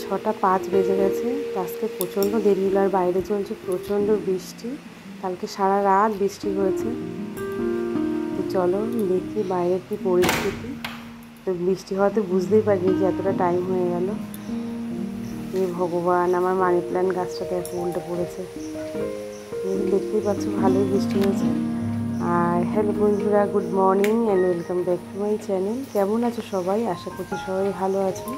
6টা 5 বেজে গেছে। তো আজকে প্রচণ্ড দেরি হলো, আর বাইরে চলছে প্রচণ্ড বৃষ্টি। কালকে সারা রাত বৃষ্টি হয়েছে। তো চলো দেখি বাইরের কী পরিস্থিতি। তো বৃষ্টি হওয়াতে বুঝতেই পারিনি যে এতটা টাইম হয়ে গেল। এ ভগবান, আমার মানি প্ল্যান্ট গাছটাতে এখন উল্টে পড়েছে। দেখতেই পাচ্ছ ভালোই বৃষ্টি হয়েছে। আর হ্যালো বন্ধুরা, good morning and welcome back to my channel. কেমন আছো সবাই? আশা করছি সবাই ভালো আছো,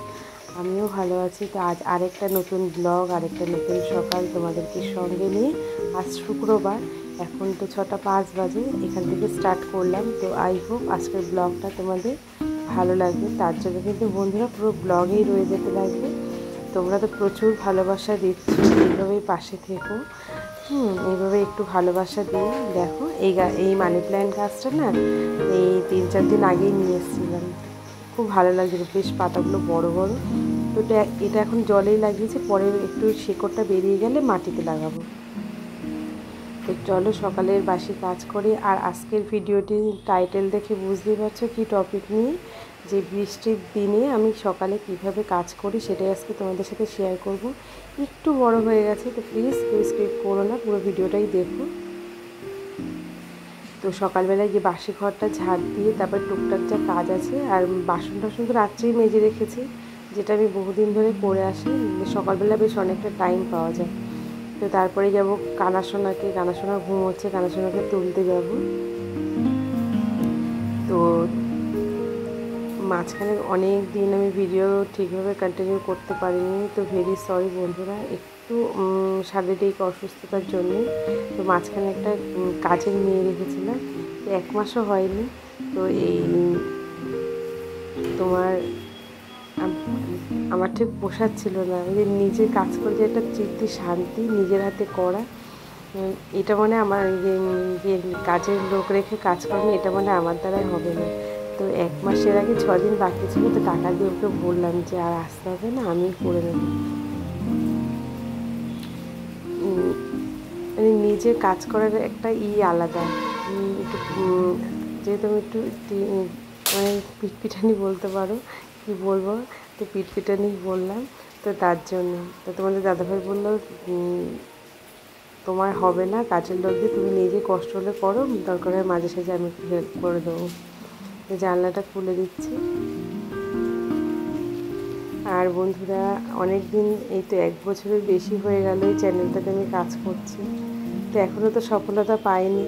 আমিও ভালো আছি। তো আজ আরেকটা নতুন ব্লগ, আরেকটা নতুন সকাল তোমাদেরকে সঙ্গে নিয়ে। আজ শুক্রবার, এখন তো 6টা 5 বাজে, এখান থেকে স্টার্ট করলাম। তো আই হোপ আজকের ব্লগটা তোমাদের ভালো লাগবে। তার জন্য কিন্তু বন্ধুরা পুরো ব্লগেই রয়ে যেতে লাগবে। তোমরা তো প্রচুর ভালোবাসা দিচ্ছ, এইভাবেই পাশে থেকো। এইভাবে একটু ভালোবাসা দিয়ে দেখো। এই মানি প্ল্যান্ট গাছটা না, এই 3-4 দিন আগেই নিয়ে এসেছিলাম। খুব ভালো লাগছিল, বেশ পাতাগুলো বড় বড়। তো এটা এখন জলেই লাগিয়েছে, পরে একটু শেকড়টা বেরিয়ে গেলে মাটিতে লাগাবো। তো চলো সকালের বাসি কাজ করি। আর আজকের ভিডিওটি টাইটেল দেখে বুঝতেই পারছো কী টপিক নিয়ে, যে বৃষ্টির দিনে আমি সকালে কিভাবে কাজ করি সেটাই আজকে তোমাদের সাথে শেয়ার করব। একটু বড় হয়ে গেছে, তো প্লিজ কেউ স্কিপ করো না, পুরো ভিডিওটাই দেখো। তো সকালবেলায় যে বাসি ঘরটা ঝাড় দিয়ে তারপর টুকটাক যা কাজ আছে, আর বাসন টাসন তো রাত্রেই মেজে রেখেছি, যেটা আমি বহুদিন ধরে করে আসি। সকালবেলা বেশ অনেকটা টাইম পাওয়া যায়। তো তারপরে যাব কানাসোনা ঘুমোচ্ছে, কানাসোনাকে তুলতে যাব। তো মাঝখানে অনেক দিন আমি ভিডিও ঠিকভাবে কন্টিনিউ করতে পারিনি, তো ভেরি সরি বন্ধুরা, একটু শারীরিক অসুস্থতার জন্যে। তো মাঝখানে একটা কাজের মেয়ে রেখেছিলাম, তো 1 মাসও হয়নি। তো এই তোমার আমার ঠিক পোষাচ্ছিল না, ওই যে নিজে কাজ করে যে একটা তৃপ্তি শান্তি নিজের হাতে করা, এটা মনে আমার যে কাজের লোক রেখে কাজ করবে, এটা মনে আমার দ্বারাই হবে না। তো 1 মাসের আগে 6 দিন বাকি ছিল, তো টাকা দিয়ে ওকে বললাম যে আর আসতে হবে না, আমি করে নেব। মানে নিজে কাজ করার একটা আলাদা। একটু যেহেতু আমি একটু মানে পিটপিটানি বলতে পারো, কি বলবো, তো পিটপিটানি বললাম। তো তার জন্য তো তোমাদের দাদাভাই বললো তোমার হবে না কাজের লোক দিয়ে, তুমি নিজে কষ্ট হলে করো, দরকার হয় মাঝে সাঝে আমি একটু হেল্প করে দেবো। জানলাটা খুলে দিচ্ছি। আর বন্ধুরা, অনেক দিন, এই তো 1 বছরের বেশি হয়ে গেল এই চ্যানেলটাতে আমি কাজ করছি। তো এখনও তো সফলতা পাইনি,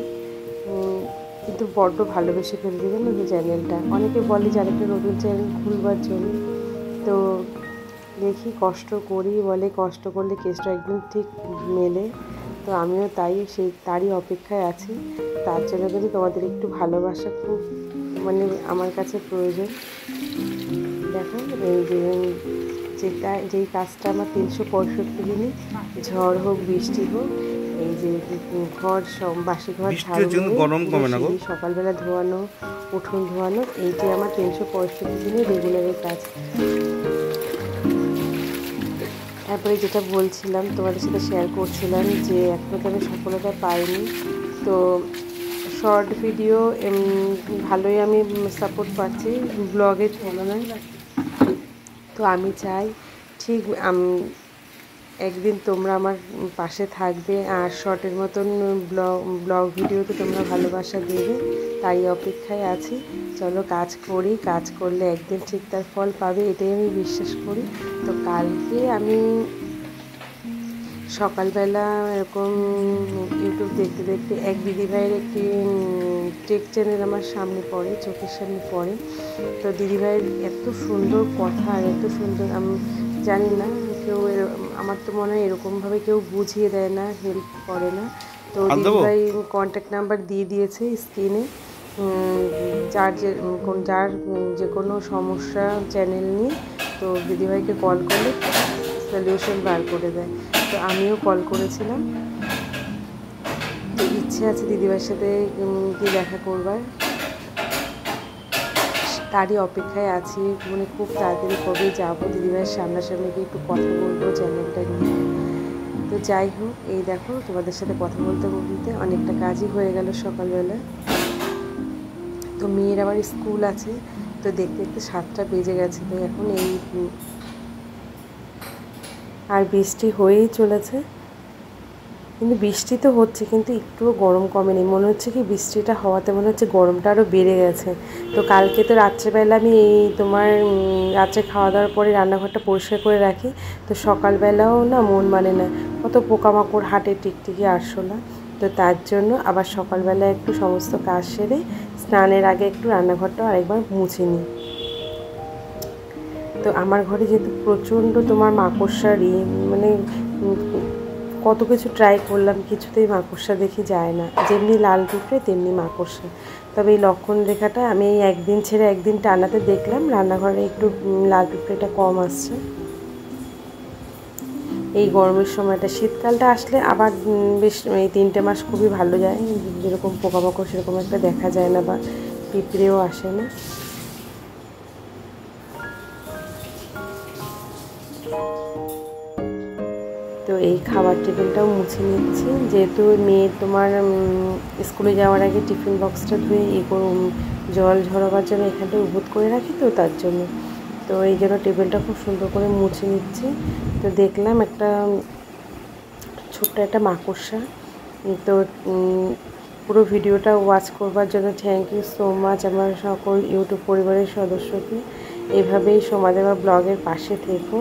কিন্তু বড্ড ভালোবেসে ফেলছি জানো তো চ্যানেলটা। অনেকে বলে যে আরেকটা নতুন চ্যানেল খুলবার জন্য। তো দেখি, কষ্ট করি বলে, কষ্ট করলে কেসটা একদিন ঠিক মেলে। তো আমিও তারই অপেক্ষায় আছি। তার জন্য কিন্তু তোমাদের একটু ভালোবাসা খুব মানে আমার কাছে প্রয়োজন। দেখো এই যেই কাজটা আমার 365 দিনই, ঝড় হোক বৃষ্টি হোক, এই যে বাসি ঘর ঝাড়ু, সকালবেলা ধোয়ানো, উঠোন ধোয়ানো, এইটি আমার 365 দিনই রেগুলারের কাজ। তারপরে যেটা বলছিলাম, তোমাদের সাথে শেয়ার করছিলাম যে এখনও তো আমি সফলতা পাইনি। তো শর্ট ভিডিও ভালোই আমি সাপোর্ট পাচ্ছি ব্লগের তুলনায়। তো আমি চাই ঠিক একদিন তোমরা আমার পাশে থাকবে, আর শর্টের মতন ব্লগ ভিডিওতে তোমরা ভালোবাসা দেবে, তাই অপেক্ষায় আছি। চলো কাজ করি, কাজ করলে একদিন ঠিক তার ফল পাবে, এটাই আমি বিশ্বাস করি। তো কালকে আমি সকালবেলা এরকম ইউটিউব দেখতে দেখতে এক দিদিভাইয়ের একটি টেক চ্যানেল আমার সামনে পড়ে, চোখের সামনে পড়ে। তো দিদিভাইয়ের এত সুন্দর কথা, আর এত সুন্দর, আমি জানি না কেউ, আমার তো মনে হয় এরকমভাবে কেউ বুঝিয়ে দেয় না, হেল্প করে না। তো দিদিভাই কন্ট্যাক্ট নাম্বার দিয়ে দিয়েছে স্ক্রিনে। যার যে কোনো সমস্যা চ্যানেল নিয়ে, তো দিদিভাইকে কল করলে সলিউশন বার করে দেয়। তো আমিও কল করেছিলাম, তো ইচ্ছে আছে দিদিভাইয়ের সাথে গিয়ে দেখা করবার, তারই অপেক্ষায় আছি। মানে খুব তাড়াতাড়ি কবে যাবো দিদিভাইয়ের সামনাসামনি গিয়ে একটু কথা বলবো চ্যানেলটা নিয়ে। তো যাই হোক, এই দেখো তোমাদের সাথে কথা বলতে বলতে অনেকটা কাজই হয়ে গেল সকালবেলা। তো মেয়ের আবার স্কুল আছে, তো দেখতে দেখতে 7টা বেজে গেছে। তো এখন এই আর বৃষ্টি হয়েই চলেছে, কিন্তু বৃষ্টি তো হচ্ছে কিন্তু একটুও গরম কমেনি। মনে হচ্ছে কি বৃষ্টিটা হওয়াতে মনে হচ্ছে গরমটা আরও বেড়ে গেছে। তো কালকে তো রাত্রেবেলা আমি এই তোমার রাত্রে খাওয়া দাওয়ার পরে রান্নাঘরটা পরিষ্কার করে রাখি, তো সকালবেলাও না মন মানে না, কত পোকামাকড় হাটে টিকটিকি আরশোলা। তো তার জন্য আবার সকালবেলা একটু সমস্ত কাজ সেরে স্নানের আগে একটু রান্নাঘরটাও আরেকবার মুছে নিই। তো আমার ঘরে যেহেতু প্রচণ্ড তোমার মাকড়সার মানে কত কিছু ট্রাই করলাম, কিছুতেই মাকড়সা দেখি যায় না, যেমনি লাল পিঁপড়ে তেমনি মাকড়সা। তবে এই লক্ষণ রেখাটা আমি এই একদিন ছেড়ে একদিন টানাতে দেখলাম রান্নাঘরে একটু লাল পিঁপড়েটা কম আসছে। এই গরমের সময়টা, শীতকালটা আসলে আবার বেশ এই 3টে মাস খুবই ভালো যায়, যেরকম পোকামাকড় সেরকম একটা দেখা যায় না বা পিঁপড়েও আসে না। তো এই খাবার টেবিলটাও মুছে নিচ্ছি, যেহেতু মেয়ের তোমার স্কুলে যাওয়ার আগে টিফিন বক্সটা ধুয়ে জল ঝরাবার জন্য এখানটা উবুত করে রাখি, তো তার জন্য তো এই জন্য টেবিলটা খুব সুন্দর করে মুছে নিচ্ছি। তো দেখলাম একটা ছোট্ট একটা মাকড়সা। তো পুরো ভিডিওটা ওয়াচ করবার জন্য থ্যাংক ইউ সো মাচ আমার সকল ইউটিউব পরিবারের সদস্যকে। এভাবেই সমাজেবা ব্লগের পাশে থেকো।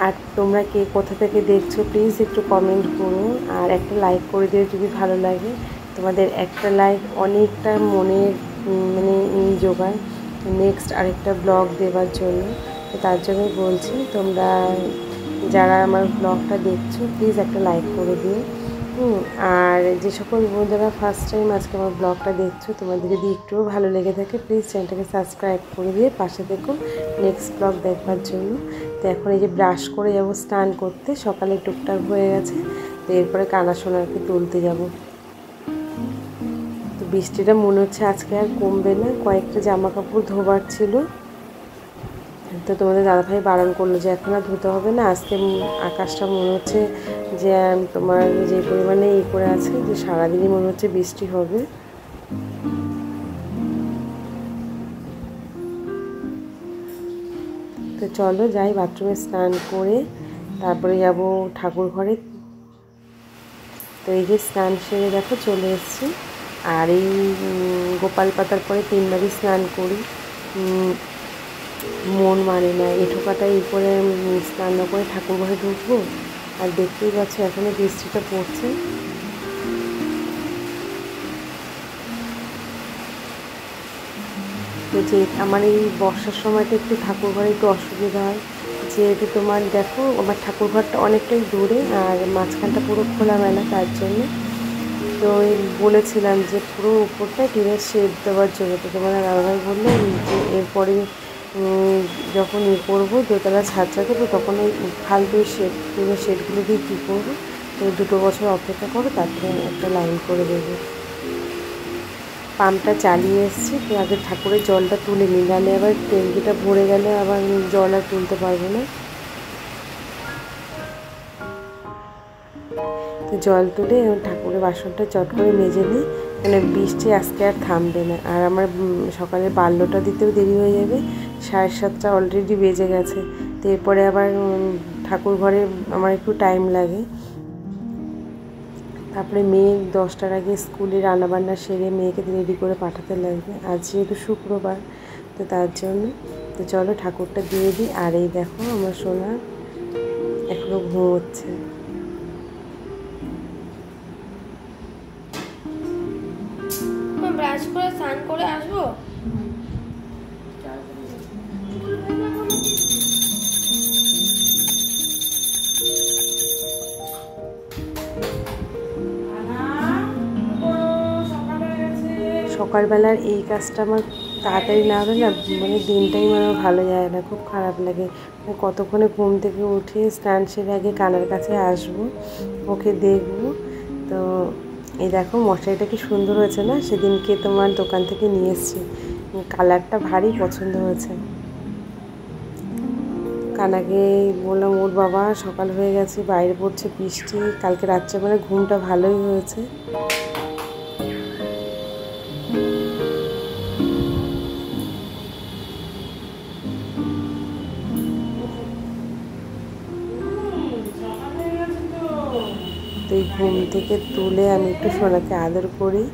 আর তোমরা কে কোথা থেকে দেখছো প্লিজ একটু কমেন্ট করো, আর একটা লাইক করে দিও যদি ভালো লাগে। তোমাদের একটা লাইক অনেকটা মনের মানে জোগায় নেক্সট আরেকটা ব্লগ দেওয়ার জন্য। তো তার জন্যই বলছি, তোমরা যারা আমার ব্লগটা দেখছো প্লিজ একটা লাইক করে দিও। আর যে সকল বন্ধুরা ফার্স্ট টাইম আজকে আমার ব্লগটা দেখছো, তোমাদের যদি একটুও ভালো লেগে থাকে প্লিজ চ্যানেলটাকে সাবস্ক্রাইব করে দিয়ে পাশে থেকো নেক্সট ব্লগ দেখবার জন্য। তো এখন এই যে ব্রাশ করে যাবো স্নান করতে, সকালে টুকটাক হয়ে গেছে। তো এরপরে কানা সোনারকে তুলতে যাব। তো বৃষ্টিটা মনে হচ্ছে আজকে আর কমবে না, কয়েকটা জামা কাপড় ধোবার ছিল। তো তোমাদের দাদাভাই বারণ করলো যে এখন আর ধুতে হবে না, আজকে আকাশটা মনে হচ্ছে যে তোমার যে পরিমাণে করে আছে যে সারাদিনই মনে হচ্ছে বৃষ্টি হবে। তো চলো যাই বাথরুমে স্নান করে তারপরে যাব ঠাকুর ঘরে। তো এই যে স্নান সেরে দেখো চলে এসেছি। আর এই গোপাল পাতার পরে 3বারই স্নান করি, মন মানে না এঠোকাটা এই করে স্নান না করে ঠাকুর ঘরে ঢুকবো। আর দেখতেই পাচ্ছ এখনও বৃষ্টিটা পড়ছে। তো যে আমার এই বর্ষার সময়টা একটু ঠাকুর ঘরে একটু অসুবিধা হয়, যেহেতু তোমার দেখো আমার ঠাকুর ঘরটা অনেকটাই দূরে আর মাঝখানটা পুরো খোলামেলা, তার জন্য তো বলেছিলাম যে পুরো উপরটা টিনের শেড দেওয়ার জন্য। তো তোমার দাদাভাই বললো যে এরপরে যখন করবো দোতলা ছাদ রাখবো তখন ওই ফালতু টিনের শেডগুলো দিয়ে কী করবো, তো 2 বছর অপেক্ষা করো তারপরে একটা লাইন করে দেবো। পাম্পটা চালিয়ে এসেছি, তো আগে ঠাকুরের জলটা তুলে নিই, নাহলে আবার ট্যাঙ্কিটা ভরে গেলে আবার জল আর তুলতে পারবো না। তো জল তুলে ঠাকুরের বাসনটা চট করে মেজে নিই, মানে বৃষ্টি আজকে আর থামবে না। আর আমার সকালে বাল্যটা দিতেও দেরি হয়ে যাবে, 7:30 অলরেডি বেজে গেছে। তো এরপরে আবার ঠাকুর ঘরে আমার একটু টাইম লাগে। তারপরে মেয়ে 10টার আগে স্কুলে রান্নাবান্না সেরে মেয়েকে রেডি করে পাঠাতে লাগবে, আজ যেহেতু শুক্রবার তো তার জন্য। তো চলো ঠাকুরটা দিয়ে দিই। আর এই দেখো আমার সোনা এখনও ঘুমোচ্ছে। ব্রাশ করে স্নান করে আসবো। সকালবেলার এই কাজটা আমার তাড়াতাড়ি না হলে না মানে দিনটাই আমার ভালো যায় না, খুব খারাপ লাগে। কতক্ষণে ঘুম থেকে উঠে স্নান সেরে আগে কানার কাছে আসবো, ওকে দেখবো। তো এই দেখো মশারিটা কি সুন্দর হয়েছে না, সেদিনকে তোমার দোকান থেকে নিয়ে এসেছি, কালারটা ভারী পছন্দ হয়েছে। কানাকে বললাম ওর বাবা সকাল হয়ে গেছে, বাইরে পড়ছে বৃষ্টি, কালকে রাত্রেবেলা ঘুমটা ভালোই হয়েছে। এই ঘুম থেকে তুলে আমি একটু সোনাকে আদর করি।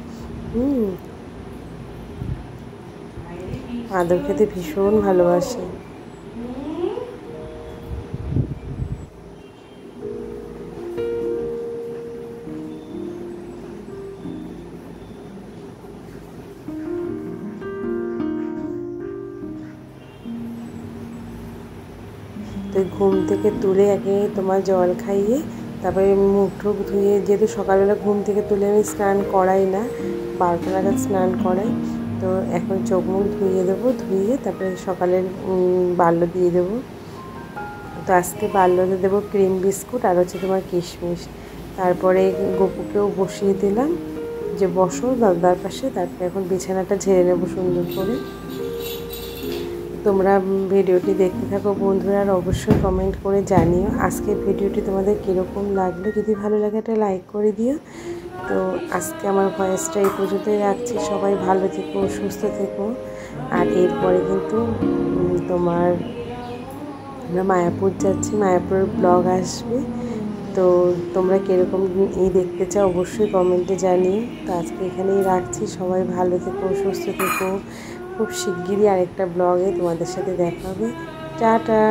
আদর খেতে ভীষণ ভালোবাসে। তো ঘুম থেকে তুলে আগে তোমার জল খাইয়ে তারপরে মুখ টুক ধুয়ে, যেহেতু সকালবেলা ঘুম থেকে তুলে আমি স্নান করাই না, 12টা নাগাদ স্নান করাই, তো এখন চোখ মুখ ধুয়ে দেবো, ধুয়ে তারপরে সকালের বাল্য দিয়ে দেবো। তো আজকে বাল্যতে দেবো ক্রিম বিস্কুট আর হচ্ছে তোমার কিশমিশ। তারপরে গপুকেও বসিয়ে দিলাম যে বসো দাদার পাশে, তারপরে এখন বিছানাটা ঝেড়ে নেবো সুন্দর করে। তোমরা ভিডিওটি দেখতে থাকো বন্ধুরা, আর অবশ্যই কমেন্ট করে জানিও আজকের ভিডিওটি তোমাদের কীরকম লাগলো। যদি ভালো লাগে একটা লাইক করে দিও। তো আজকে আমার ভয়েসটা এই পর্যন্তই রাখছি। সবাই ভালো থেকো, সুস্থ থেকো। আর এরপরে কিন্তু তোমার আমরা মায়াপুর যাচ্ছি, মায়াপুরের ব্লগ আসবে। তো তোমরা কীরকম দেখতে চাও অবশ্যই কমেন্টে জানিও। তো আজকে এখানেই রাখছি। সবাই ভালো থেকো, সুস্থ থেকো। খুব শিগগিরই আরেকটা ব্লগে তোমাদের সাথে দেখা হবে। টাটা।